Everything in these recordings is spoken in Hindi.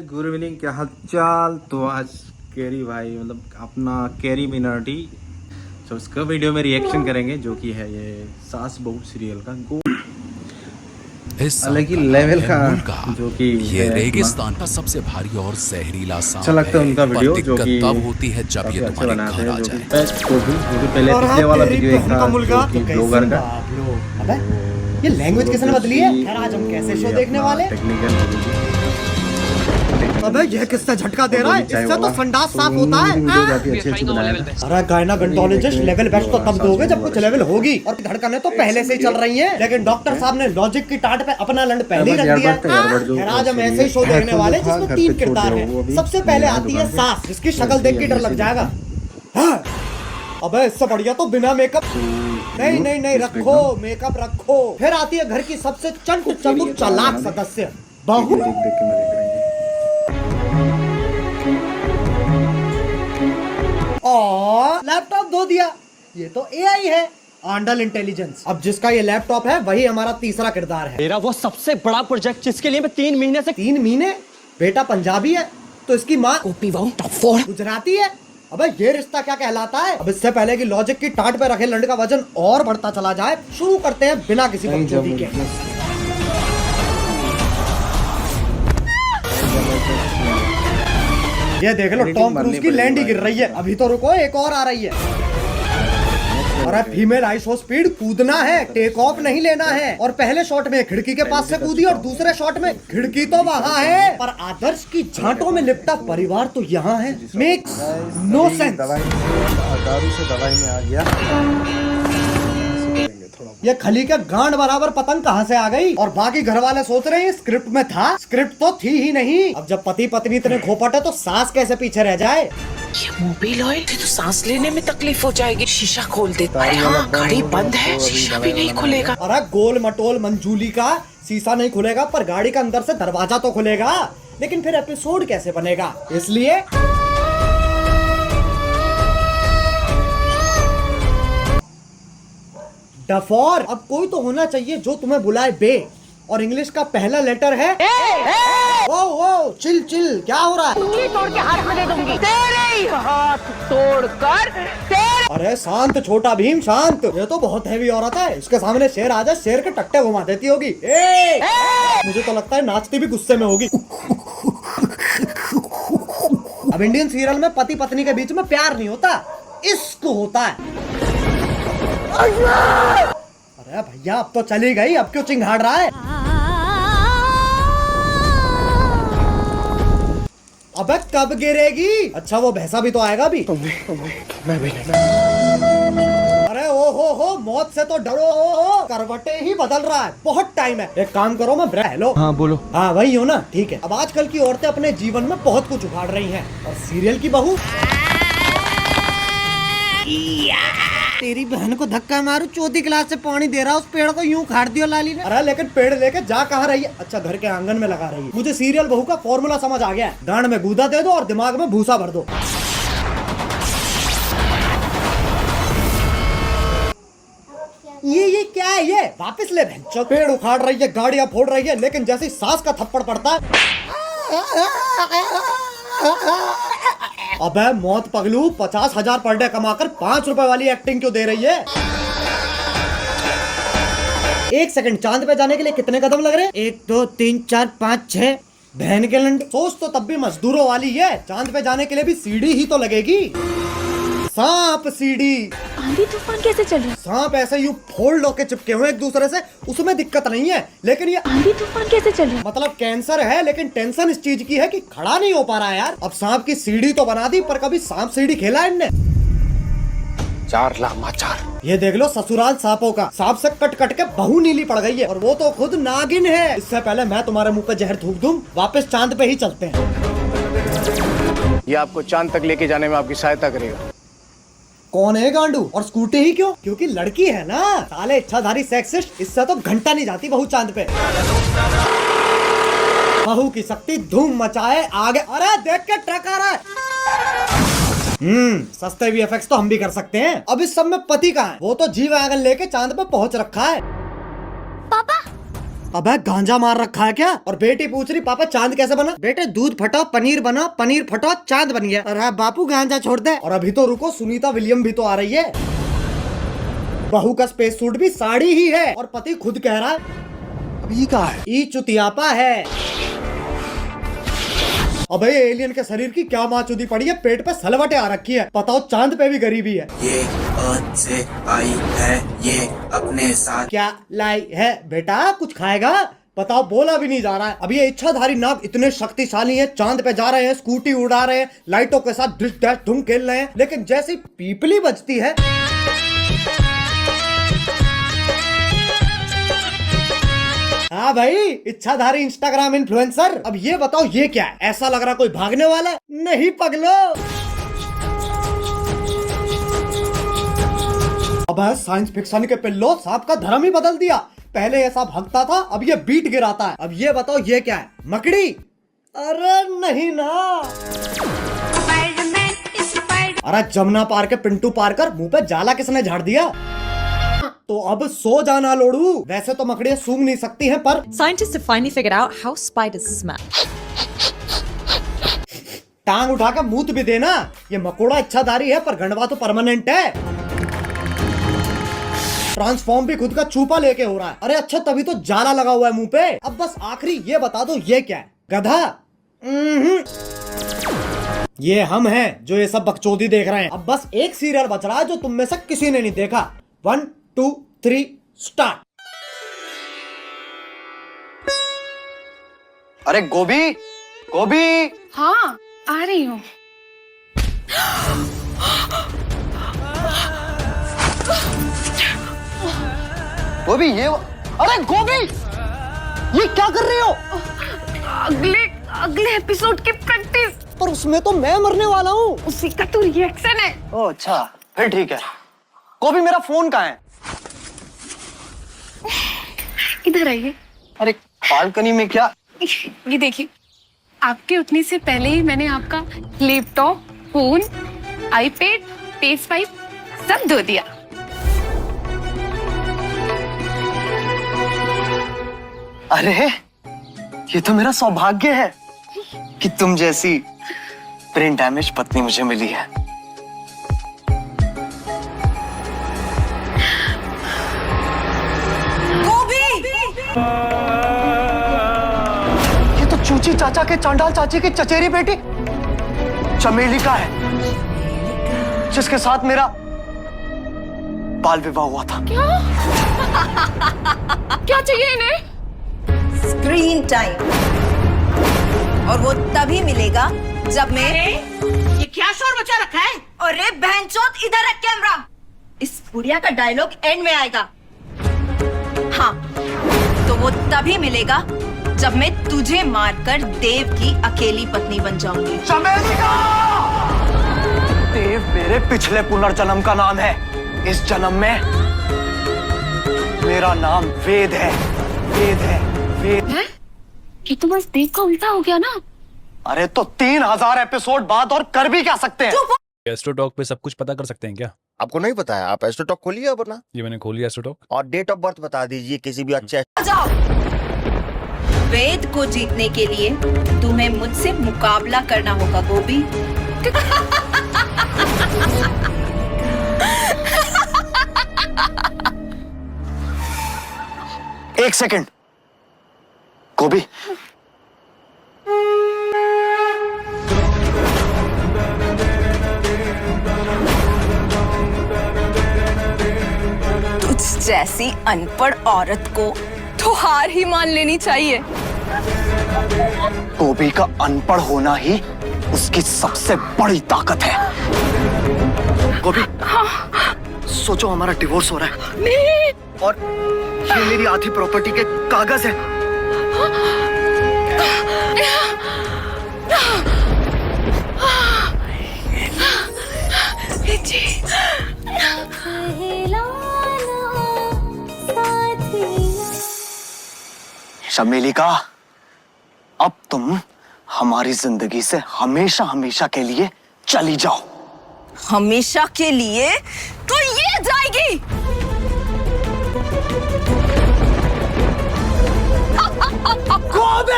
गुड इवनिंग, क्या हाल चाल। तो आज कैरी भाई मतलब अपना कैरी मिनाटी तो उसका वीडियो में रिएक्शन करेंगे जो कि है ये सास बहू सीरियल का अलग ही लेवल का जो कि ये रेगिस्तान का सबसे भारी और जहरीला सांप अच्छा लगता है उनका वीडियो जो कि तब होती है जब ये तुम्हारे बनाते घर हैं आ जो जाए। कि पहले पिछले वाला वीडियो एक था जो कि ब्लॉगर का। अबे ये लैंग्वेज किसने बदली है यार? आज हम कैसे शो देखने वाले? टेक्निकल अबे ये किससे झटका दे रहा है? इससे तो संडास साफ होता है। अच्छे बनाया था। अरे गायनाकोलॉजिस्ट लेवल बेस्ट तो तब दोगे जब कुछ लेवल होगी, और धड़कनें तो पहले से ही चल रही हैं। लेकिन डॉक्टर साहब ने लॉजिक की टाट पे अपना लंड पहले ही रख दिया। खैर आज हम ऐसे ही शो देखने वाले जिसमें 3 किरदार हैं। सबसे पहले आती है सास, जिसकी शक्ल देख के डर लग जाएगा। अबे इससे बढ़िया तो बिना मेकअप। नहीं नहीं नहीं, रखो मेकअप रखो। फिर आती है घर की सबसे चंट चतुर चालाक सदस्य बहू। देख देख के मजे करेंगे। और लैपटॉप धो दिया। ये तो एआई है, आंडल इंटेलिजेंस। अब जिसका ये लैपटॉप है वही हमारा तीसरा किरदार है। मेरा वो सबसे बड़ा प्रोजेक्ट जिसके लिए मैं 3 महीने से 3 महीने? बेटा पंजाबी है तो इसकी माँ गुजराती है। अबे ये रिश्ता क्या कहलाता है? अब इससे पहले कि लॉजिक की टाट पे रखे लंड का वजन और बढ़ता चला जाए, शुरू करते हैं बिना किसी बकचोदी के। ये देख लो टॉम क्रूज की लैंड ही गिर रही है। अभी तो रुको, एक और आ रही है। और फीमेल आईसो स्पीड कूदना है, टेक ऑफ नहीं लेना है। और पहले शॉट में खिड़की के पास से कूदी और दूसरे शॉट में खिड़की तो वहाँ है पर आदर्श की झांटों में लिपटा परिवार तो यहाँ है। Makes no sense. दारू से दवाई में आ गया। ये खली के गांड बराबर पतंग कहाँ से आ गई? और बाकी घर वाले सोच रहे हैं स्क्रिप्ट में था, स्क्रिप्ट तो थी ही नहीं। अब जब पति पत्नी इतने खोपट है तो सास कैसे पीछे रह जाए? ये मोबिल ऑयल तो सांस लेने में तकलीफ हो जाएगी। शीशा खोल दे। अरे हाँ, गाड़ी बंद है, शीशा भी नहीं खुलेगा। अरे गोल मटोल मंजूली का शीशा नहीं खुलेगा पर गाड़ी का अंदर से दरवाजा तो खुलेगा। लेकिन फिर एपिसोड कैसे बनेगा? इसलिए डफॉर। अब कोई तो होना चाहिए जो तुम्हें बुलाए बे, और इंग्लिश का पहला लेटर है ओ ओ। चिल चिल, क्या हो रहा है? उंगली तोड़ के हाथ में दे दूंगी। तेरे ही हाथ तोड़कर तेरे। अरे शांत छोटा भीम शांत। ये तो बहुत हैवी औरत है, इसके सामने शेर आ जाए शेर के टट्टे घुमा देती होगी। मुझे तो लगता है नाचती भी गुस्से में होगी। अब इंडियन सीरियल में पति पत्नी के बीच में प्यार नहीं होता, इश्क होता है। अरे भैया अब तो चली गई, अब क्यों चिंघाड़ रहा है? अबे कब गिरेगी? अच्छा वो भैंसा भी तो आएगा भी। अरे ओ हो मौत से तो डरो। करवटे ही बदल रहा है, बहुत टाइम है। एक काम करो, मैं हेलो। हाँ बोलो। हाँ वही हो ना, ठीक है। अब आजकल की औरतें अपने जीवन में बहुत कुछ उखाड़ रही हैं, और सीरियल की बहू तेरी बहन को धक्का मारू, चौथी क्लास से पानी दे रहा, उस पेड़ को यूं खाड़ दियो लाली ने। अरे लेकिन पेड़ लेके जा कहाँ रही है? अच्छा घर के आंगन में लगा रही है। मुझे सीरियल बहू का फॉर्मूला समझ आ गया है। गांड में गूदा दे दो और दिमाग में भूसा भर दो। ये क्या है? ये वापस ले बहन। पेड़ उखाड़ रही है, गाड़ियां फोड़ रही है, लेकिन जैसे सास का थप्पड़ पड़ता है, अबे मौत पगलू, 50,000 पर डे कमाकर 5 रुपए वाली एक्टिंग क्यों दे रही है? 1 सेकंड, चांद पे जाने के लिए कितने कदम लग रहे हैं? 1 2 3 4 5 6। बहन के लंड, सोच तो तब भी मजदूरों वाली है। चांद पे जाने के लिए भी सीढ़ी ही तो लगेगी। सांप सीढ़ी। आंधी तूफान कैसे चल रहा है? सांप ऐसे यूं फोल्ड होके चिपके हुए एक दूसरे से, उसमें दिक्कत नहीं है। लेकिन ये आंधी तूफान कैसे चल रहा है? मतलब कैंसर है, लेकिन टेंशन इस चीज की है कि खड़ा नहीं हो पा रहा है यार। अब सांप की सीढ़ी तो बना दी, पर कभी सांप सीढ़ी खेला है इनने? 4 लामाचार। ये देख लो ससुराल सांपों का। सांप से कट कट के बहू नीली पड़ गई है, और वो तो खुद नागिन है। इससे पहले मैं तुम्हारे मुंह पे जहर थूक दूं, वापस चांद पे ही चलते हैं। ये आपको चांद तक लेके जाने में आपकी सहायता करेगा। कौन है गांडू? और स्कूटी ही क्यों? क्योंकि लड़की है ना। साले इच्छाधारी सेक्सिस्ट, इससे तो घंटा नहीं जाती बहू चांद पे। बहू की शक्ति धूम मचाए आगे। अरे देख के ट्रक आ रहा है। सस्ते वीएफएक्स तो हम भी कर सकते हैं। अब इस सब में पति कहाँ है? वो तो जी वैगन लेके चांद पे पहुंच रखा है। पापा अबे गांजा मार रखा है क्या? और बेटी पूछ रही पापा चांद कैसे बना? बेटे दूध फटा पनीर बना, पनीर फटा चांद बन गया। अरे बापू गांजा छोड़ दे। और अभी तो रुको, सुनीता विलियम भी तो आ रही है। बहू का स्पेस सूट भी साड़ी ही है और पति खुद कह रहा है अभी का है ई चुतियापा है। अबे एलियन के शरीर की क्या माचुदी पड़ी है, पेट पे सलवटें आ रखी है। बताओ चांद पे भी गरीबी है। ये अर्थ से आई है, ये अपने साथ क्या लाई है बेटा? कुछ खाएगा? बताओ, बोला भी नहीं जा रहा है। अब ये इच्छाधारी नाग इतने शक्तिशाली हैं, चांद पे जा रहे हैं, स्कूटी उड़ा रहे हैं, लाइटों के साथ डिश डैश धूम खेल रहे हैं, लेकिन जैसी पीपली बजती है हाँ भाई, इच्छाधारी इंस्टाग्राम इन्फ्लुएंसर। अब ये बताओ ये क्या है? ऐसा लग रहा कोई भागने वाला है। नहीं पगलो। अब साइंस फिक्शन के पिल्लो सांप का धर्म ही बदल दिया। पहले ऐसा भागता था, अब ये बीट गिराता है। अब ये बताओ ये क्या है? मकड़ी? अरे नहीं ना। अरे जमुना पार के पिंटू पार कर मुंह पे जाला किसने झाड़ दिया? तो अब सो जाना लोड़ू। वैसे तो मकड़ियाँ सूंघ नहीं सकती हैं, पर Scientists have finally figured out how spiders smell. टांग उठा के मूत भी देना। ये मकोड़ा इच्छाधारी है पर गंडवा तो परमानेंट है। ट्रांसफॉर्म भी खुद का चूपा लेके हो रहा है। अरे अच्छा, तभी तो जाला लगा हुआ है मुंह पे। अब बस आखिरी ये बता दो ये क्या है? गधा? ये हम हैं जो ये सब बकचोदी देख रहे हैं। अब बस एक सीरियल बच रहा है जो तुम में से किसी ने नहीं देखा। 1 2 3 स्टार्ट। अरे गोभी, गोभी। हाँ, आ रही हूँ। गोभी ये, अरे गोभी, ये क्या कर रही हो? अगले एपिसोड की प्रैक्टिस। पर उसमें तो मैं मरने वाला हूँ। उसी का तो रिएक्शन है। ओह अच्छा, फिर ठीक है। गोभी मेरा फोन कहाँ है? इधर आइए। अरे बालकनी में क्या? ये देखिए, आपके उठने से पहले ही मैंने आपका laptop, phone, iPad, page pipe सब धो दिया। अरे ये तो मेरा सौभाग्य है कि तुम जैसी ब्रेन डैमेज पत्नी मुझे मिली है। ये तो चूची चाचा के चांडाल चाची की चचेरी बेटी चमेली का है, जिसके साथ मेरा बाल विवाह हुआ था। क्या चाहिए इन्हें? Screen time. और वो तभी मिलेगा जब मैं ये क्या शोर मचा रखा है? अरे बहनचोद, इधर है कैमरा। इस बुढ़िया का डायलॉग एंड में आएगा। हाँ, तो वो तभी मिलेगा जब मैं तुझे मारकर देव की अकेली पत्नी बन जाऊंगी। चमेली का! देव मेरे पिछले पुनर्जन्म का नाम है। इस जन्म में मेरा नाम वेद है। वेद है, वेद है? ये तो बस देव का उल्टा हो गया ना। अरे तो 3000 एपिसोड बाद और कर भी क्या सकते हैं? एस्ट्रोटॉक पे सब कुछ पता कर सकते हैं क्या? आपको नहीं पता है? आप एस्ट्रोटॉक खोलिए अब ना। ये मैंने खोली एस्ट्रोटॉक। और डेट ऑफ बर्थ बता दीजिए किसी भी अच्छे। जाओ। वेद को जीतने के लिए तुम्हें मुझसे मुकाबला करना होगा गोभी। एक सेकंड गोभी, तुझ जैसी अनपढ़ औरत को तो हार ही मान लेनी चाहिए। गोभी का अनपढ़ होना ही उसकी सबसे बड़ी ताकत है। गोभी, सोचो हमारा डिवोर्स हो रहा है। नहीं। और ये मेरी आधी प्रॉपर्टी के कागज है। चमेली का, अब तुम हमारी जिंदगी से हमेशा हमेशा के लिए चली जाओ। हमेशा के लिए तो ये जाएगी। गोभी!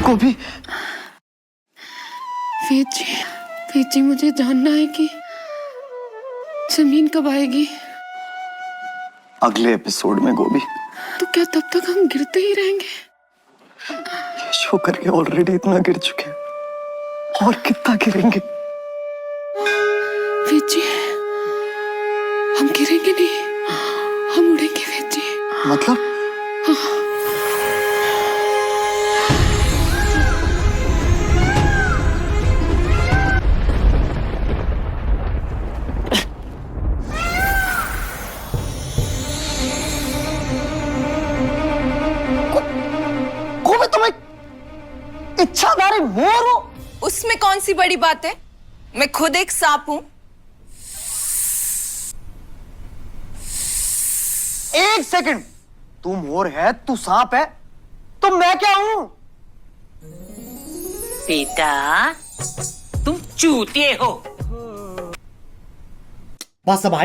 गोभी, वेद जी मुझे जानना है कि जमीन कब आएगी। अगले एपिसोड में गोभी। तो क्या तब तक हम गिरते ही रहेंगे? ये शो करके ऑलरेडी इतना गिर चुके हैं, और कितना गिरेंगे? वेद जी, हम गिरेंगे नहीं, हम उड़ेंगे वेद जी। मतलब? गोभी, तुम एक इच्छाधारी मोर हो। उसमें कौन सी बड़ी बात है? मैं खुद एक सांप हूं। एक सेकंड, तू मोर है, तू सांप है, तो मैं क्या हूं? बेटा तुम चूतिए हो। बस अब